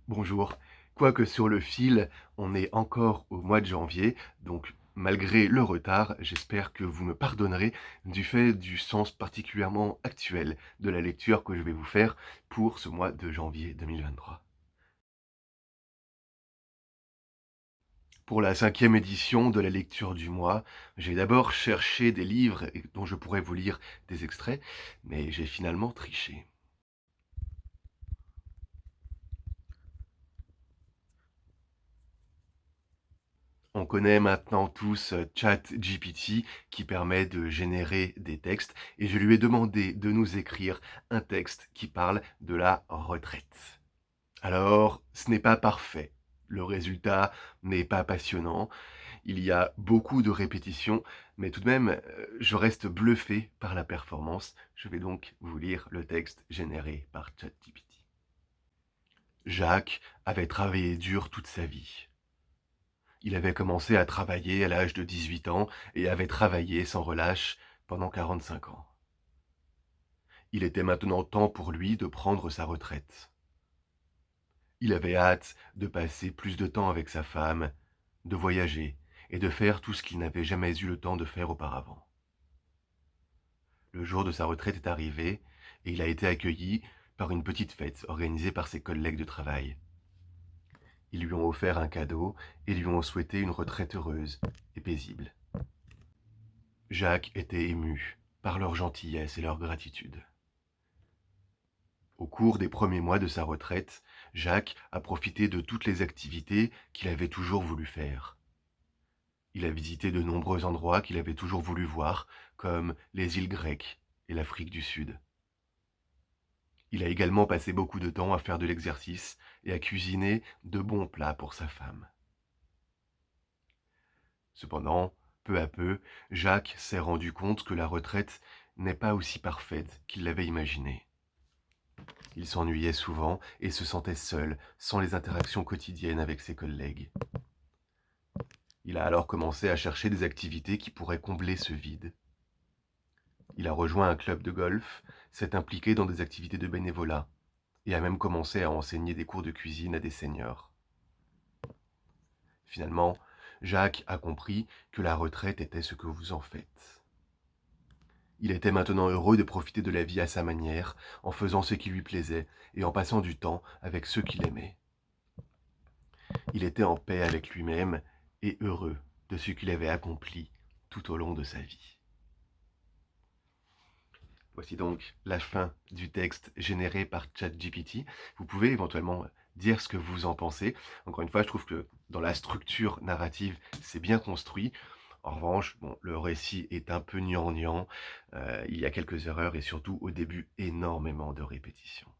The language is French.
Bonjour. Quoique sur le fil, on est encore au mois de janvier, donc malgré le retard, j'espère que vous me pardonnerez du fait du sens particulièrement actuel de la lecture que je vais vous faire pour ce mois de janvier 2023. Pour la 5e édition de la lecture du mois, j'ai d'abord cherché des livres dont je pourrais vous lire des extraits, mais j'ai finalement triché. On connaît maintenant tous ChatGPT qui permet de générer des textes et je lui ai demandé de nous écrire un texte qui parle de la retraite. Alors, ce n'est pas parfait. Le résultat n'est pas passionnant. Il y a beaucoup de répétitions, mais tout de même, je reste bluffé par la performance. Je vais donc vous lire le texte généré par ChatGPT. Jacques avait travaillé dur toute sa vie. Il avait commencé à travailler à l'âge de 18 ans et avait travaillé sans relâche pendant 45 ans. Il était maintenant temps pour lui de prendre sa retraite. Il avait hâte de passer plus de temps avec sa femme, de voyager et de faire tout ce qu'il n'avait jamais eu le temps de faire auparavant. Le jour de sa retraite est arrivé et il a été accueilli par une petite fête organisée par ses collègues de travail. Ils lui ont offert un cadeau et lui ont souhaité une retraite heureuse et paisible. Jacques était ému par leur gentillesse et leur gratitude. Au cours des premiers mois de sa retraite, Jacques a profité de toutes les activités qu'il avait toujours voulu faire. Il a visité de nombreux endroits qu'il avait toujours voulu voir, comme les îles grecques et l'Afrique du Sud. Il a également passé beaucoup de temps à faire de l'exercice et à cuisiner de bons plats pour sa femme. Cependant, peu à peu, Jacques s'est rendu compte que la retraite n'est pas aussi parfaite qu'il l'avait imaginé. Il s'ennuyait souvent et se sentait seul, sans les interactions quotidiennes avec ses collègues. Il a alors commencé à chercher des activités qui pourraient combler ce vide. Il a rejoint un club de golf, s'est impliqué dans des activités de bénévolat et a même commencé à enseigner des cours de cuisine à des seniors. Finalement, Jacques a compris que la retraite était ce que vous en faites. Il était maintenant heureux de profiter de la vie à sa manière, en faisant ce qui lui plaisait et en passant du temps avec ceux qu'il aimait. Il était en paix avec lui-même et heureux de ce qu'il avait accompli tout au long de sa vie. Voici donc la fin du texte généré par ChatGPT. Vous pouvez éventuellement dire ce que vous en pensez. Encore une fois, je trouve que dans la structure narrative, c'est bien construit. En revanche, bon, le récit est un peu gnangnan, il y a quelques erreurs et surtout au début énormément de répétitions.